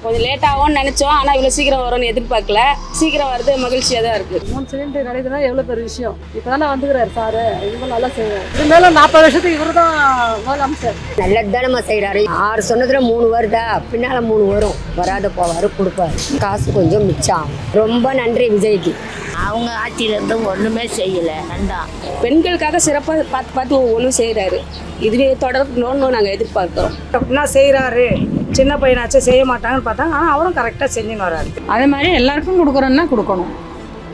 கொஞ்சம் லேட் ஆகும்னு நினைச்சோம், ஆனால் இவ்வளோ சீக்கிரம் வரும்னு எதிர்பார்க்கல. சீக்கிரம் வருது, மகிழ்ச்சியாக தான் இருக்குது. 3 சிலிண்டர் கிடைக்குதுன்னா எவ்வளோ பெரிய விஷயம். இப்போ தானே வந்துக்கிறாரு சாரு, இவங்க நல்லா செய்வார். இது மேலே 40 வருஷத்துக்கு இவரு தான் முதலமைச்சர். நல்லது தானம்மா செய்கிறாரு. 6 சொன்னதுல 3 வருதா, பின்னால் 3 வரும். வராத போவார், கொடுப்பாரு. காசு கொஞ்சம் மிச்சம். ரொம்ப நன்றி விஜய்க்கு. அவங்க ஆட்சியிலேருந்து ஒன்றுமே செய்யலை. வேண்டாம், பெண்களுக்காக சிறப்பாக பார்த்து பார்த்து ஒவ்வொன்றும் செய்கிறாரு. இதுவே தொடரணும்னு நாங்கள் எதிர்பார்க்குறோம். என்ன செய்கிறாரு, சின்ன பையனாச்சும் செய்ய மாட்டாங்கன்னு பார்த்தாங்க, ஆனால் அவரும் கரெக்டாக செஞ்சுன்னு வராரு. அதே மாதிரி எல்லாருக்கும் கொடுக்குறோன்னா கொடுக்கணும்.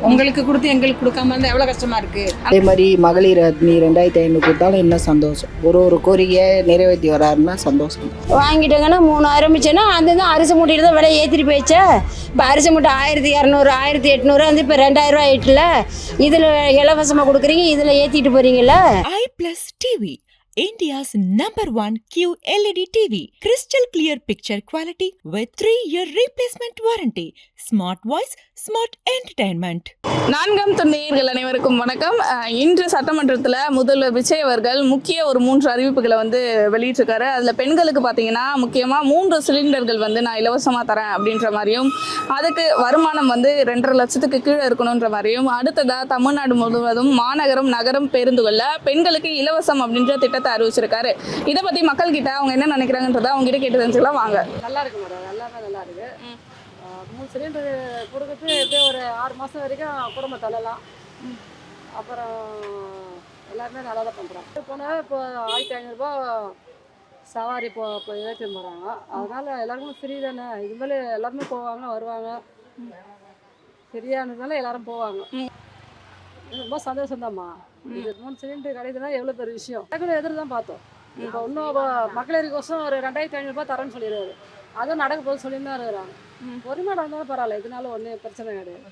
உங்களுக்கு கொடுத்து எங்களுக்கு கொடுக்காம இருந்தால் எவ்வளோ கஷ்டமாக இருக்குது. அதே மாதிரி மகளிர் நீ 2500 கொடுத்தாலும் இன்னும் சந்தோஷம். ஒரு கோரிக்கையை நிறைவேற்றி வராருன்னா சந்தோஷம். வாங்கிட்டாங்கன்னா 3000 மிச்சம்னா அந்த அரிசி மூட்டையில் தான் விலை ஏற்றிட்டு போயிடுச்சா. இப்போ அரிசி மூட்டை 1200 1800 வந்து இப்போ 2000 ரூபா ஆயிட்டுல. இதில் இலவசமாக கொடுக்குறீங்க, இதில் ஏற்றிட்டு போகிறீங்கள. iPlus TV, India's #1 QLED TV. Crystal clear picture quality with 3-year replacement warranty. Smart voice, smart entertainment. 4ஆம் தொண்டையர்கள் அனைவருக்கும் வணக்கம். இன்று சட்டமன்றத்தில் முதல்வர் விஜய் அவர்கள் முக்கிய ஒரு 3 அறிவிப்புகளை வந்து வெளியிட்டிருக்காரு. அதில் பெண்களுக்கு பார்த்தீங்கன்னா முக்கியமாக 3 சிலிண்டர்கள் வந்து நான் இலவசமாக தரேன் அப்படின்ற மாதிரியும், அதுக்கு வருமானம் வந்து 2.5 லட்சத்துக்கு கீழே இருக்கணுன்ற மாதிரியும், அடுத்ததாக தமிழ்நாடு முழுவதும் மாநகரம் நகரம் பேருந்துகளில் பெண்களுக்கு இலவசம் அப்படின்ற திட்டத்தை அறிவிச்சிருக்காரு. இதை பற்றி மக்கள் கிட்ட அவங்க என்ன நினைக்கிறாங்கன்றதை அவங்க கிட்ட கேட்டு தெரிஞ்சுக்கலாம் வாங்க. நல்லா இருக்கு மேடம், எல்லாமே நல்லா இருக்கு. 3 சிலிண்டர் கொடுக்குறது எப்படியும் ஒரு 6 மாதம் வரைக்கும் குடும்பம் தள்ளலாம். அப்புறம் எல்லாருமே நல்லா தான் பண்ணுறாங்க. போனால் இப்போ 1500 ரூபா சவாரி இப்போ ஏற்றிட்டு போகிறாங்க. அதனால் எல்லாருக்குமே ஃப்ரீ தானே. இதுமாதிரி எல்லாருமே போவாங்க வருவாங்க. ஃப்ரீயானதுனால எல்லாரும் போவாங்க. ரொம்ப சந்தோஷம்தாம்மா. இது 3 சிலிண்டர் கிடைக்குதுன்னா எவ்வளோ பெரிய விஷயம். எதிர் தான் பார்த்தோம். இப்போ இன்னும் மகளிருக்கோசம் ஒரு 2500 ரூபா தரேன்னு சொல்லிடுறாரு. அதுவும் நடக்க போது சொல்லிட்டு தான் இருக்கிறாங்க. பொறுமையாக இருந்தாலும் பரவாயில்ல, இதனால ஒன்றும் பிரச்சனை கிடையாது.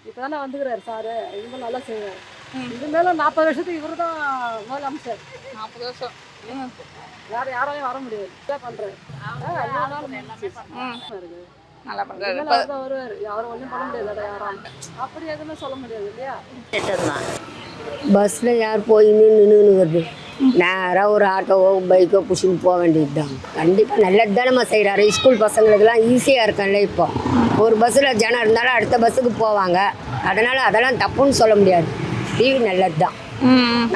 இப்போ தானே வந்துக்கிறாரு சாரு, இவங்க நல்லா செய்வார். இது மேலே 40 வருஷத்துக்கு இவரு தான் முதலமைச்சர். 40 வருஷம் யாராலையும் வர முடியாது. இதான் பண்ணுறாரு. நல்லா பண்ணுறாரு. வருவார், யாரும் ஒன்றும் பண்ண முடியாது. யாரும் அப்படி எதுவுமே சொல்ல முடியாது இல்லையா. பஸ்ஸில் யார் போய் நின்று வருது, நேராக ஒரு ஆட்டோவோ பைக்கோ பிடிச்சின்னு போக வேண்டியது தான். கண்டிப்பாக நல்லது தானம்மா செய்கிறாரு. ஸ்கூல் பசங்களுக்கெல்லாம் ஈஸியாக இருக்கும்ல. இப்போ ஒரு பஸ்ஸில் ஜனம் இருந்தாலும் அடுத்த பஸ்ஸுக்கு போவாங்க. அதெல்லாம் தப்புன்னு சொல்ல முடியாது. டிவி நல்லது தான்.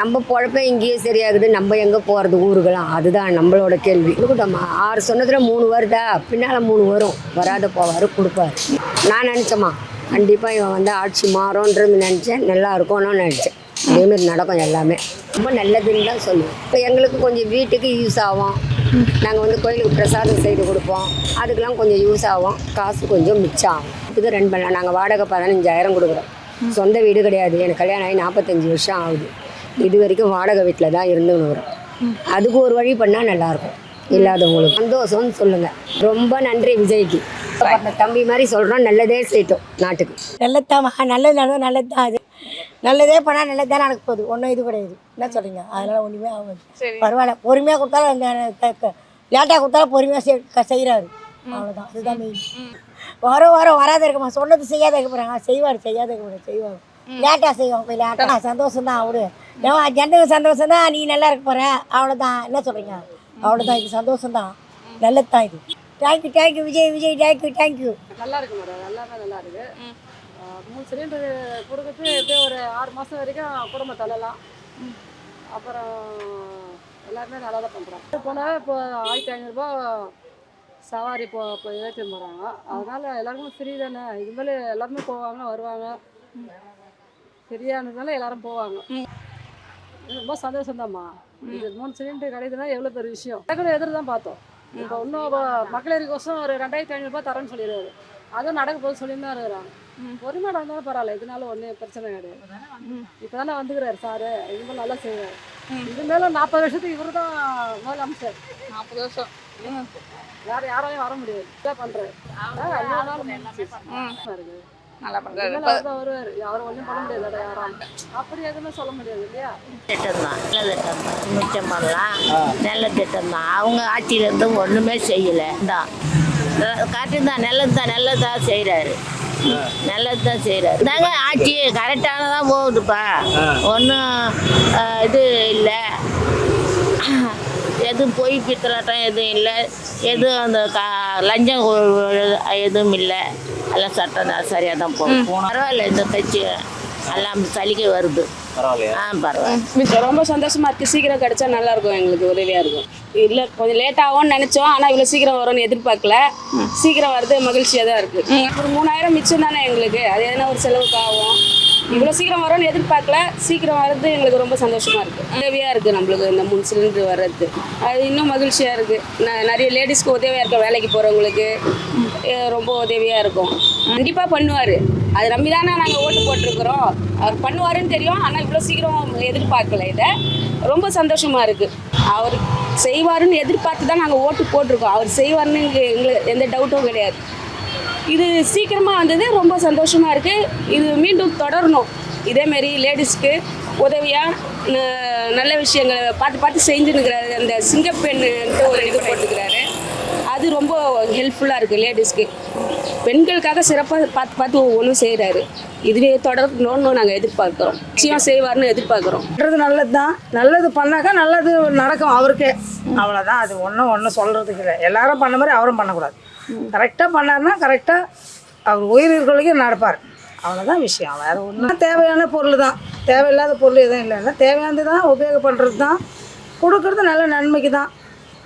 நம்ம பொழப்ப இங்கேயே சரியாகுது, நம்ம எங்கே போகிறது ஊருக்கெல்லாம், அதுதான் நம்மளோட கேள்வி. கொடுக்கட்டோம்மா. 6 சொன்னதுல 3 வருதா, பின்னால் 3 வரும். வராத போவார், கொடுப்பார். நான் நினச்சேம்மா கண்டிப்பாக இவன் வந்து ஆட்சி மாறும்ன்றது நினச்சேன். நல்லா இருக்கும்னு நினச்சேன். அதேமாரி நடக்கும். எல்லாமே ரொம்ப நல்லதுன்னு தான் சொல்லுவோம். இப்போ எங்களுக்கு கொஞ்சம் வீட்டுக்கு யூஸ் ஆகும். நாங்கள் வந்து கோயிலுக்கு பிரசாதம் செய்து கொடுப்போம். அதுக்கெலாம் கொஞ்சம் யூஸ் ஆகும். காசு கொஞ்சம் மிச்சம் ஆகும். இதுக்கு ரன் பண்ணலாம். நாங்கள் வாடகை 15000 கொடுக்குறோம். சொந்த வீடு கிடையாது. எனக்கு கல்யாணம் ஆகி 45 வருஷம் ஆகுது. இது வரைக்கும் வாடகை வீட்டில் தான் இருந்துன்னு வரும். அதுக்கு ஒரு வழி பண்ணால் நல்லாயிருக்கும். இல்லாதவங்களுக்கு சந்தோஷம்னு சொல்லுங்கள். ரொம்ப நன்றி விஜய்க்கு. தம்பி மாதிரி சொல்கிறோம். நல்லதே செய்யட்டும் நாட்டுக்கு. நல்லதாம்மா, நல்லது நடந்தால் நல்லது தான். அது நல்லதே பண்ணால் நல்லது தானே நடக்க போகுது. ஒன்றும் இது கிடையாது. என்ன சொல்கிறீங்க? அதனால் ஒன்றுமே ஆகாது. பரவாயில்ல. பொறுமையாக கொடுத்தாலும் லேட்டாக கொடுத்தாலும் பொறுமையாக செய்கிறாரு. அவ்வளோதான். அதுதான் மெயின். வாரம் வராத இருக்குமா, சொன்னது செய்யாத இருக்க போகிறாங்க. செய்வார், செய்யாத இருக்க போகிறாங்க. செய்வாங்க. லேட்டாக செய்வாங்க. போய் லேட்டாக சந்தோஷம் தான். அவரு ஜனங்க சந்தோஷம் தான். நீ நல்லா இருக்க போகிற, அவ்வளோதான். என்ன சொல்கிறீங்க? அவ்வளோதான். இது சந்தோஷம் தான். நல்லது தான் இது. தேங்க்யூ விஜய். தேங்க்யூ. நல்லா இருக்கு மேடம், எல்லாமே நல்லா இருக்கு. 3 சிலிண்டர் கொடுக்குறது எப்படியும் ஒரு 6 மாதம் வரைக்கும் குடும்பம் தள்ளலாம். அப்புறம் எல்லாருமே நல்லா தான் பண்ணுறாங்க. போனால் இப்போ 1500 ரூபா சவாரி இப்போ ஏற்றிட்டு போகிறாங்க. அதனால் எல்லாருக்குமே ஃப்ரீ தானே. இதுமாதிரி எல்லாருமே போவாங்க வருவாங்க. ஃப்ரீயானதுனால எல்லாரும் போவாங்க. ரொம்ப சந்தோஷம்தாம்மா. இது 3 சிலிண்டர் கிடைக்குதுன்னா எவ்வளோ பெரிய விஷயம். எதிர் தான் பார்த்தோம். இப்போ இன்னும் மகளிருக்கோசம் ஒரு 2500 ரூபா தரேன்னு சொல்லிடுறாரு. அதுவும் நடக்க போது சொல்லிட்டு தான் இருக்கிறாங்க. பொறுமையாக இருந்தாலும் பரவாயில்ல, இதனால ஒன்றும் பிரச்சனை கிடையாது. இப்போ தானே வந்துக்கிறாரு சாரு, இவங்க நல்லா செய்வார். இது மேலே 40 வருஷத்துக்கு இவரு தான் முதலமைச்சர். 40 வருஷம் யாராலையும் வர முடியாது. இதான் பண்ணுறாரு. நல்லா பண்ணுறாரு. வருவார், யாரும் ஒன்றும் பண்ண முடியாது. யாரும் அப்படி எதுவுமே சொல்ல முடியாது இல்லையா. திட்டம் தான், நல்ல திட்டம் தான். மிச்சம் பண்ணலாம். நல்ல திட்டம் தான். அவங்க ஆட்சியிலேருந்து ஒன்றுமே செய்யலை தான். கரெக்டு தான். நல்லதான் செய்கிறாரு. நல்லது தான் செய்கிறாரு. தாங்க ஆட்சி கரெக்டானதான் போகுதுப்பா. ஒன்றும் இது இல்லை. எதுவும் பொய் பித்தலாட்டம் எதுவும் இல்லை, எதுவும் அந்த லஞ்சம் எதுவும் இல்லை. எல்லாம் சட்டம் தான் சரியாக தான் போகும். பரவாயில்ல, இந்த கட்சி எல்லாம் சலுகை வருது. பரவாயில்ல. ரொம்ப சந்தோஷமா இருக்கு. சீக்கிரம் கிடைச்சா நல்லா இருக்கும், எங்களுக்கு உதவியா இருக்கும். இல்லை கொஞ்சம் லேட் ஆகும்னு நினைச்சோம், ஆனால் இவ்வளோ சீக்கிரம் வரும்னு எதிர்பார்க்கல. சீக்கிரம் வருது, மகிழ்ச்சியாக தான் இருக்கு. ஒரு 3000 மிச்சம் தானே எங்களுக்கு, அது எதனா ஒரு செலவுக்கு ஆகும். இவ்வளோ சீக்கிரம் வரும்னு எதிர்பார்க்கல, சீக்கிரம் வர்றது எங்களுக்கு ரொம்ப சந்தோஷமா இருக்கு. உதவியா இருக்கு நம்மளுக்கு இந்த 3 சிலிண்டர் வர்றது. அது இன்னும் மகிழ்ச்சியா இருக்கு. நிறைய லேடிஸ்க்கு உதவியா இருக்கும், வேலைக்கு போறவங்களுக்கு ரொம்ப உதவியா இருக்கும். கண்டிப்பா பண்ணுவாரு, அது நம்பி தானே நாங்கள் ஓட்டு போட்டிருக்கிறோம். அவர் பண்ணுவாருன்னு தெரியும், ஆனால் இவ்வளோ சீக்கிரம் எதிர்பார்க்கல. இதை ரொம்ப சந்தோஷமா இருக்கு. அவர் செய்வாருன்னு எதிர்பார்த்து தான் நாங்கள் ஓட்டு போட்டிருக்கோம். அவர் செய்வாருன்னு எங்களுக்கு எந்த டவுட்டும் கிடையாது. இது சீக்கிரமாக வந்தது, ரொம்ப சந்தோஷமாக இருக்குது. இது மீண்டும் தொடரணும். இதேமாரி லேடிஸ்க்கு உதவியாக நல்ல விஷயங்களை பார்த்து செஞ்சுன்னுக்கிறாரு. அந்த சிங்கப்பெண்ணுன்ட்டு ஒரு இது போட்டுக்கிறாரு, அது ரொம்ப ஹெல்ப்ஃபுல்லாக இருக்குது லேடிஸ்க்கு. பெண்களுக்காக சிறப்பாக பார்த்து ஒவ்வொன்றும் செய்கிறாரு. இதுவே தொடரணும்னு நாங்கள் எதிர்பார்க்குறோம். நிச்சயம் செய்வார்னு எதிர்பார்க்குறோம். நல்லது தான், நல்லது பண்ணாக்கா நல்லது நடக்கும் அவருக்கே, அவ்வளோதான். அது ஒன்றும் சொல்கிறதுக்கு இல்லை. எல்லாரும் பண்ண மாதிரி அவரும் பண்ணக்கூடாது. கரெக்டாக பண்ணார்னா கரெக்டாக அவர் உயிர்களுக்கும் நடப்பார், அவ்வளோதான் விஷயம். வேறு ஒன்றும் தேவையான பொருள் தான், தேவையில்லாத பொருள் எதுவும் இல்லைன்னா தேவையானது தான் உபயோகம் பண்ணுறது தான், கொடுக்குறது நல்ல நன்மைக்கு தான்,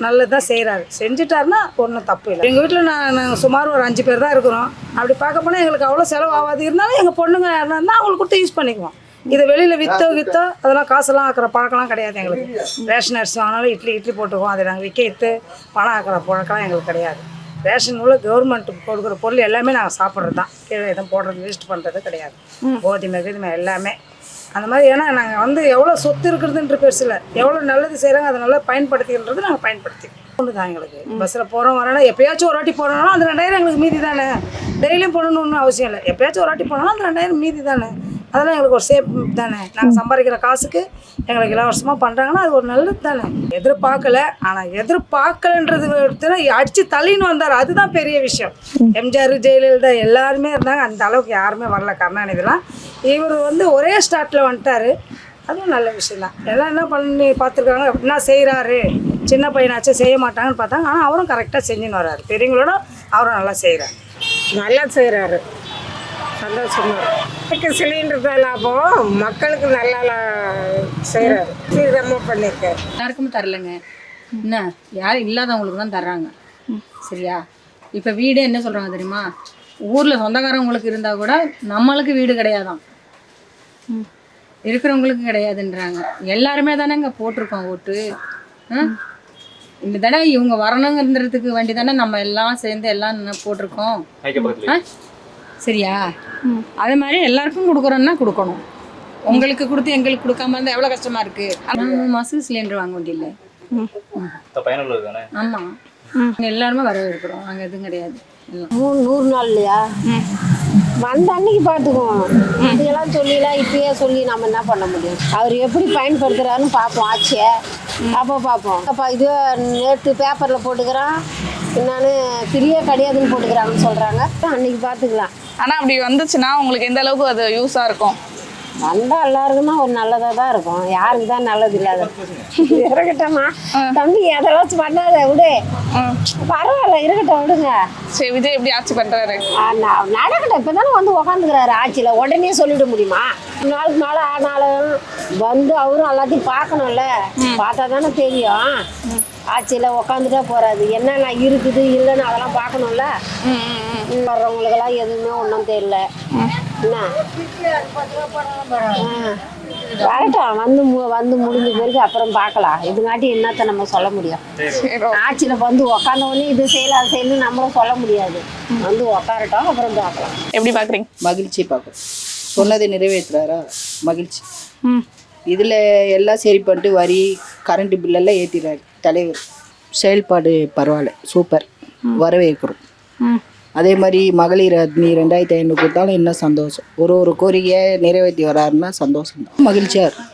நல்லது தான் செய்கிறாரு. செஞ்சுட்டாருன்னா ஒன்றும் தப்பு இல்லை. எங்கள் வீட்டில் நாங்கள் சுமார் ஒரு 5 பேர் தான் இருக்கிறோம். அப்படி பார்க்க போனால் எங்களுக்கு அவ்வளோ செலவு ஆகாது. இருந்தாலும் எங்கள் பொண்ணுங்க யாருன்னா இருந்தால் அவங்களுக்கு கொடுத்து யூஸ் பண்ணிக்குவோம். இதை வெளியில் விற்றோ அதெல்லாம் காசெல்லாம் ஆக்கிற பழக்கம்லாம் கிடையாது எங்களுக்கு. ரேஷன் அரிசி வாங்கினாலும் இட்லி போட்டுக்குவோம். அதை நாங்கள் விற்று பணம் ஆக்கிற பழக்கம்லாம் எங்களுக்கு கிடையாது. ரேஷன் உள்ள கவர்மெண்ட் கொடுக்குற பொருள் எல்லாமே நாங்கள் சாப்பிட்றது தான், கீழே எதுவும் போடுறது வேஸ்ட் பண்ணுறது கிடையாது. கோதுமை எல்லாமே அந்த மாதிரி. ஏன்னா நாங்கள் வந்து எவ்வளோ சொத்து இருக்கிறதுன்ற பெருசில் எவ்வளோ நல்லது செய்கிறாங்க, அதை நல்லா பயன்படுத்திக்கிறது நாங்கள் பயன்படுத்தி ஒன்று தான் எங்களுக்கு. பஸ்ஸில் போகிறோம் வரோன்னா எப்போயாச்சும் ஒரு வாட்டி போகிறோம்னா அந்த 2000 எங்களுக்கு மீதி தானே. டெய்லியும் போகணுன்னு அவசியம் இல்லை. எப்போயாச்சும் ஒரு வாட்டி போனோம்னா அந்த 2000 மீதி தானே. அதெல்லாம் எங்களுக்கு ஒரு சேஃப் தானே. நாங்கள் சம்பாதிக்கிற காசுக்கு எங்களுக்கு இலவசமாக பண்ணுறாங்கன்னா அது ஒரு நல்லது தானே. எதிர்பார்க்கல, ஆனால் எதிர்பார்க்கலன்றது அடித்து தள்ளின்னு வந்தார், அதுதான் பெரிய விஷயம். எம்ஜிஆர், ஜெயலலிதா எல்லாருமே இருந்தாங்க, அந்த அளவுக்கு யாருமே வரல. கருணாநிதிலாம் இவர் வந்து ஒரே ஸ்டார்ட்டில் வந்துட்டார், அதுவும் நல்ல விஷயம் தான். எல்லாம் என்ன பண்ணி பார்த்துருக்காங்க, என்ன செய்கிறாரு, சின்ன பையனாச்சும் செய்ய மாட்டாங்கன்னு பார்த்தாங்க. ஆனால் அவரும் கரெக்டாக செஞ்சுன்னு வர்றாரு. பெரியவங்களோட அவரும் நல்லா செய்கிறாரு, நல்லா செய்கிறாரு. சந்தோஷமாக இருக்குது. சிலிண்டர் தான் லாபம், மக்களுக்கு நல்லா செய்கிறாரு, சீக்கிரமாக பண்ணியிருக்காரு. எல்லாருக்குமே தரலைங்க, என்ன யாரும் இல்லாதவங்களுக்கு தான் தர்றாங்க. சரியா? இப்போ வீடு என்ன சொல்கிறாங்க தெரியுமா, ஊரில் சொந்தக்காரவங்களுக்கு இருந்தால் கூட நம்மளுக்கு வீடு கிடையாதான், இருக்கிறவங்களுக்கு கிடையாதுன்றாங்க. எல்லாருமே தானேங்க போட்டிருக்கோம் ஓட்டு. இந்த தடவை இவங்க வரணுங்கிறதுக்கு வேண்டி தானே நம்ம எல்லாம் சேர்ந்து எல்லாம் போட்டிருக்கோம். சரியா? அதே மாதிரி எல்லாருக்கும் கொடுக்குறோன்னா கொடுக்கணும். உங்களுக்கு கொடுத்து எங்களுக்கு கொடுக்காம இருந்தால் எவ்வளோ கஷ்டமா இருக்கு. 3 மாதம் சிலிண்டர் வாங்க வேண்டியில்லை. ஆமாம், எல்லாருமே வரவேற்கிறோம், அங்கே எதுவும் கிடையாது. 100 நாள் இல்லையா, வந்த அன்னைக்கு பார்த்துக்குவோம். இதெல்லாம் சொல்லிலாம் இப்பயே சொல்லி நம்ம என்ன பண்ண முடியும். அவர் எப்படி பயன்படுத்துகிறாருன்னு பார்ப்போம், ஆட்சியை அப்போ பார்ப்போம். அப்போ இது நேற்று பேப்பரில் போட்டுக்கிறான், என்னன்னு ஃப்ரீயே கிடையாதுன்னு போட்டுக்கிறாங்கன்னு சொல்கிறாங்க. அன்னைக்கு பார்த்துக்கலாம். ஆனால் அப்படி வந்துச்சுன்னா உங்களுக்கு எந்த அளவுக்கு அது யூஸாக இருக்கும்? வந்தால் எல்லாருக்குன்னா ஒரு நல்லதாக தான் இருக்கும். யாருக்கு தான் நல்லது இல்லாத இருக்கட்டம்மா தம்பி, எதெல்லாம் பண்ணாத விடு, பரவாயில்ல இருக்கட்டும் விடுங்க. சரி, விஜய் எப்படி ஆட்சி பண்ணுறாரு? நடக்கட்டும். இப்போ தானே வந்து உக்காந்துக்கிறாரு ஆட்சியில், உடனே சொல்லிட முடியுமா? 2 நாளுக்கு மேலே ஆனாலும் வந்து அவரும் எல்லாத்தையும் பார்க்கணும்ல, பார்த்தா தானே தெரியும். ஆட்சியில் உக்காந்துட்டா போகிறாது, என்னென்ன இருக்குது இல்லைன்னு அதெல்லாம் பார்க்கணும்ல. வர்றவங்களுக்கெல்லாம் எதுவுமே ஒன்றும் தெரியல. என்ன வரட்டும், வந்து முடிஞ்ச பிறகு அப்புறம் பார்க்கலாம். இதுங்காட்டி என்னத்தை நம்ம சொல்ல முடியும்? ஆட்சியில் வந்து உக்காந்தவொடனே இது செய்யலாம் அது செய்யணும் நம்மளும் சொல்ல முடியாது. வந்து உக்காரட்டும், அப்புறம் பார்க்கலாம். எப்படி பார்க்குறீங்க? மகிழ்ச்சி பார்க்குறோம். சொன்னதை நிறைவேற்றுறாரா, மகிழ்ச்சி. இதில் எல்லாம் சரி பண்ணிட்டு வரி கரண்ட்டு பில்லெல்லாம் ஏற்றிடுறாரு தலைவர். செயல்பாடு பரவாயில்ல, சூப்பர், வரவேற்கிறோம். அதே மாதிரி மகளிர் அக்னி 2500 கொடுத்தாலும் இன்னும் சந்தோஷம். ஒரு கோரிக்கையை நிறைவேற்றி வராருன்னா சந்தோஷம் தான், மகிழ்ச்சியாக இருக்கும்.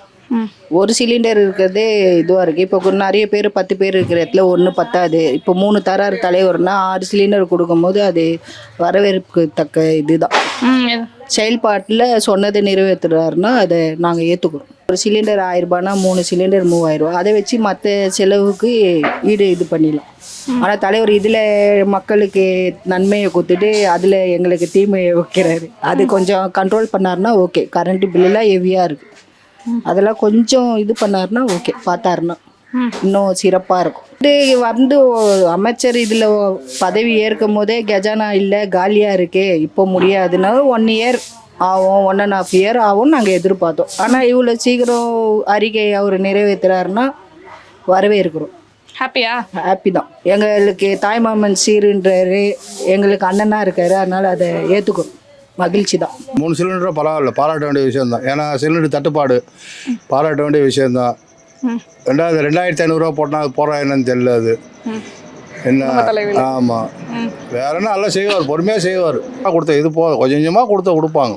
ஒரு சிலிண்டர் இருக்கிறதே இதுவாக இருக்குது. இப்போ நிறைய பேர் 10 பேர் இருக்கிற இடத்துல ஒன்று பத்தாது. இப்போ 3 தராரு தலைவர்னா 6 சிலிண்டர் கொடுக்கும்போது அது வரவேற்கத்தக்க இதுதான். செயல்பாட்டில் சொன்னதை நிறைவேற்றுறாருன்னா அதை நாங்கள் ஏற்றுக்கிறோம். ஒரு சிலிண்டர் 1000 ரூபாய்னா 3 சிலிண்டர் 3000 ரூபா. அதை வச்சு மற்ற செலவுக்கு இது பண்ணிடலாம். ஆனால் தலைவர் இதில் மக்களுக்கு நன்மையை கொடுத்துட்டு அதில் எங்களுக்கு தீமையை வைக்கிறாரு. அது கொஞ்சம் கண்ட்ரோல் பண்ணாருன்னா ஓகே. கரண்ட் பில்லுலாம் ஹெவியாக இருக்குது. அதெல்லாம் கொஞ்சம் இது பண்ணாருன்னா ஓகே, பார்த்தாருன்னா இன்னும் சிறப்பாக இருக்கும். இது வந்து அமைச்சர் இதில் பதவி ஏற்கும் போதே கஜானா இல்லை, காலியாக இருக்கு, இப்போ முடியாதுன்னா 1 இயர் ஆகும், 1.5 இயர் ஆகும் நாங்கள் எதிர்பார்த்தோம். ஆனால் இவ்வளோ சீக்கிரம் அறிக்கை அவர் நிறைவேற்றுறாருன்னா வரவேற்கிறோம். ஹாப்பி தான். எங்களுக்கு தாய்மாமன் சீருன்றாரு, எங்களுக்கு அண்ணனாக இருக்காரு, அதனால் அதை ஏற்றுக்கிறோம். மகிழ்ச்சி தான். 3 சிலிண்டரும் பரவாயில்ல, பாராட்ட வேண்டிய விஷயம்தான். ஏன்னா சிலிண்டர் தட்டுப்பாடு பாராட்ட வேண்டிய விஷயம்தான். 2500 ரூபா போட்டால் அது போகிறா என்னன்னு தெரியல. அது என்ன? ஆமாம், வேற என்ன நல்லா செய்வார், பொறுமையாக செய்வார். கொடுத்த இது கொஞ்சம் கொஞ்சமாக கொடுப்பாங்க.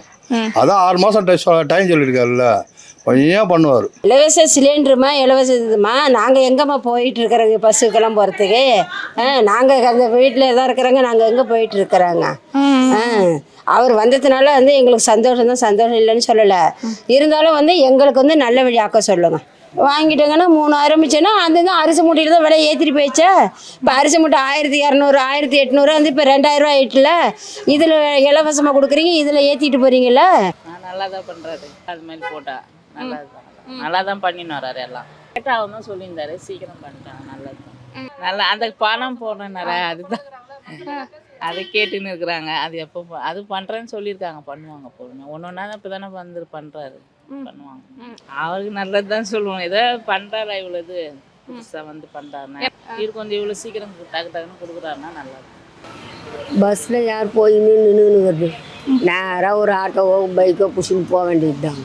அதான் 6 மாதம் டைம் சொல்லியிருக்காருல்ல, கொஞ்சம் பண்ணுவார். இலவச சிலிண்டருமா இலவச இதுமா. நாங்கள் எங்கேம்மா போயிட்டு இருக்கிறோங்க பஸ்ஸுக்கெல்லாம் போகிறதுக்கு? நாங்கள் அந்த வீட்டில் தான் இருக்கிறோங்க, நாங்கள் எங்கே போயிட்டு இருக்கிறோங்க? அவர் வந்ததுனால வந்து எங்களுக்கு சந்தோஷம் தான், சந்தோஷம் இல்லைன்னு சொல்லலை. இருந்தாலும் வந்து எங்களுக்கு வந்து நல்ல வழி ஆக்க சொல்லுங்க. வாங்கிட்டோங்கன்னா 3000 மிச்சம்னா அந்த அரிசி மூட்டையில் தான் விலை ஏற்றிட்டு போயிடுச்சா. இப்போ அரிசி மூட்டை 1200 1800 வந்து இப்போ 2000 ரூபா ஆயிட்டுல. இதில் இலவசமாக கொடுக்குறீங்க, இதில் ஏற்றிட்டு போகிறீங்கள. நல்லா தான் பண்ணுறாரு. அது மாதிரி போட்டால் நல்லா தான் பண்ணின்னு வர்றாரு. எல்லாம் லேட்டாக தான் சொல்லியிருந்தாரு, சீக்கிரம் பண்ணிட்டாங்க. நல்லது தான். நல்லா அந்த பணம் போடுறேன்னார அதுதான் அதை கேட்டுன்னு இருக்கிறாங்க. அது எப்போ அது பண்ணுறேன்னு சொல்லியிருக்காங்க, பண்ணுவாங்க பொறுமை. ஒன்றா தான் இப்போ தானே பண்ணுறாரு, பண்ணுவாங்க. அவருக்கு நல்லது தான் சொல்லுவோம். ஏதோ பண்ணுறாரா இவ்வளோது புதுசாக வந்து பண்ணுறாருன்னா இது கொஞ்சம் இவ்வளோ சீக்கிரம் டக்குன்னு கொடுக்குறாருன்னா நல்லது. பஸ்ஸில் யார் போய் நின்று வருது? நேராக ஒரு ஆட்டோவோ பைக்கோ புடிச்சின்னு போக வேண்டியது தான்.